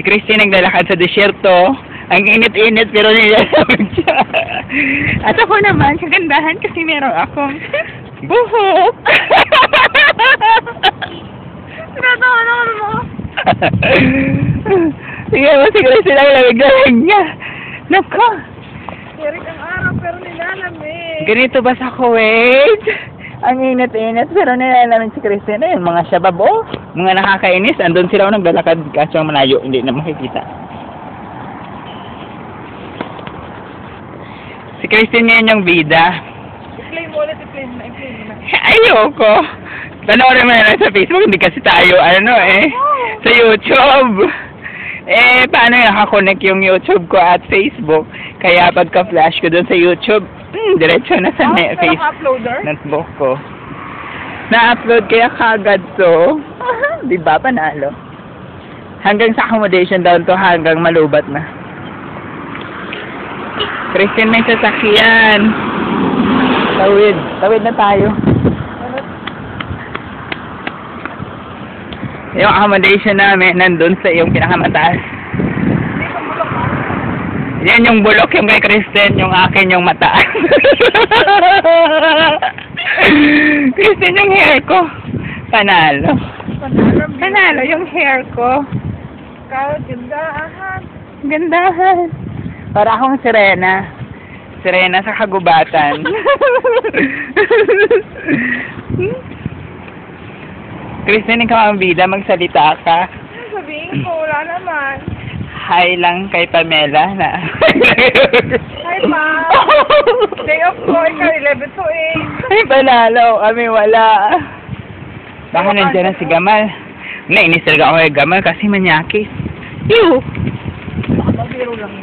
Si Christine naglalakad sa desierto. Ang init-init pero nilalamig siya. At ako naman, kagandahan kasi meron akong buhok. Tinatawa naman mo. Sige mo, si Christine ang lamig-lamig niya. Nako. Eric ang araw pero nilalamig. Ganito ba sa Kuwait? Ang init-init pero nilalamig si Christine. Ayun, mga shabab, oh. Mga nakakainis. Andun sila naglalakad kaso malayo. Hindi na makikita. Si Christine ngayon yung bida. I-play mo ulit, i-play mo na. Ayoko. Panoorin mo na lang sa Facebook. Hindi kasi tayo, sa YouTube. Paano nakakonect yung YouTube ko at Facebook? Kaya pagka-flash ko dun sa YouTube, diretso na sa uploader? notebook ko. Na-upload kaya kagad to. Di ba, panalo? Hanggang sa accommodation down to hanggang malubat na. Christian, may sasakyan. Tawid. Tawid na tayo. Yung accommodation namin nandun sa yung pinakamataas. Yan yung bulok yung kay Christian, yung akin yung mataas. Christian, yung hair ko. Panalo. Panalo yung hair ko. Gandahan. Gandahan. Para akong sirena. Sirena sa kagubatan. Christine, ikaw ang bida. Magsalita ka. Sabihin ko, wala naman. Hi lang kay Pamela na. Hi, Ma. Day off ko, ikaw 11 to 8. Ay, panalo. Kami wala. Baka nandiyan na si Gamal. Nainis talaga ako kay Gamal kasi manyakis. Ew! Mabiro lang.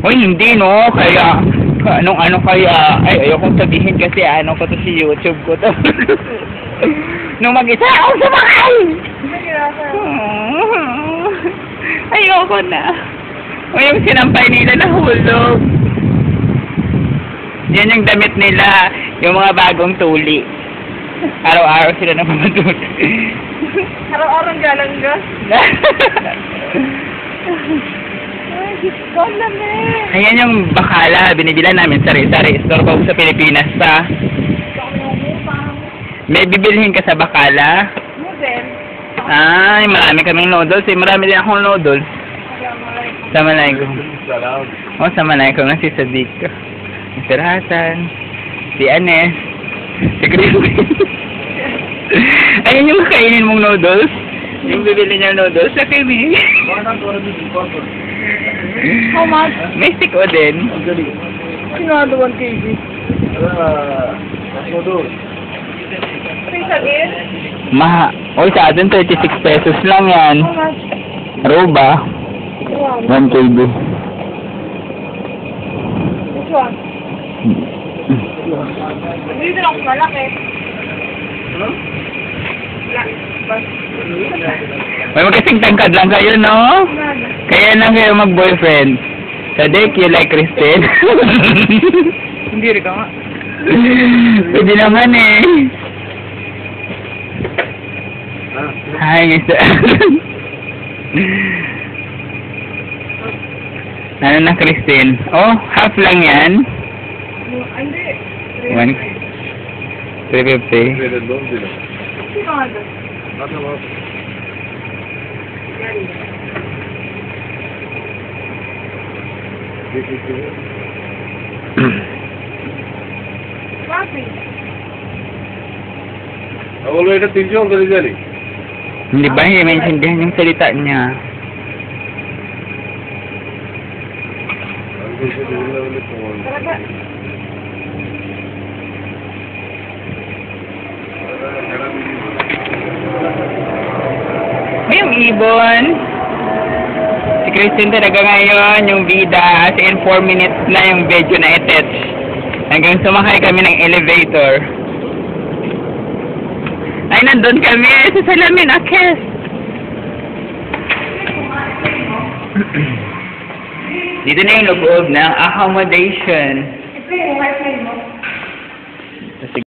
Uy, hindi no. Kaya, ano kaya? Ay, ayokong sabihin kasi ano ko to si YouTube ko to. Nung mag-isa ako sumakay! Ayoko na. O yung sinampay nila na hulog. Yan yung damit nila. Yung mga bagong tuli. Araw-araw sila na pumatuli. Araw-araw galangga. Ay, Diyos lamig. Ayan yung bakala. Binibila namin sari-sari store ko sa Pilipinas pa. May bibilhin ka sa bakala? Noodles. Ay, marami kaming noodles. Marami din akong noodles. Sa Malaycom. Sa Malaycom na si Sadiq. Si Hasan. Si Anes. Si Christine. Ayun yung kainin mong noodles. Yung bibili niya noodles sa kimi. How much? May stick o din. Sinado 1 kg. Please again? Oy, sa atin 36 pesos lang yan. How much? Roba. 1 kg. Which one? Dito lang ako malaki. May magkasing tangkad lang kayo, no? Kaya lang kayo mag-boyfriend. Sadiq, you like Christine? Hindi rin ka nga. Pwede naman eh. Hi, Mr. Ano na, Christine? Oh, half lang yan. Hindi. 350. Sino nga doon? Papi. Hindi ba hindi maintindihan yung salita niya? Talaga. May yung ibon. Si Christine talaga ngayon, yung bida. As in 4 minutes na yung video na i-touch. Hanggang sumakay kami ng elevator. Ay, nandun kami sa salamin, Akes. Dito na yung loob ng accommodation. Ito yung wifi mo.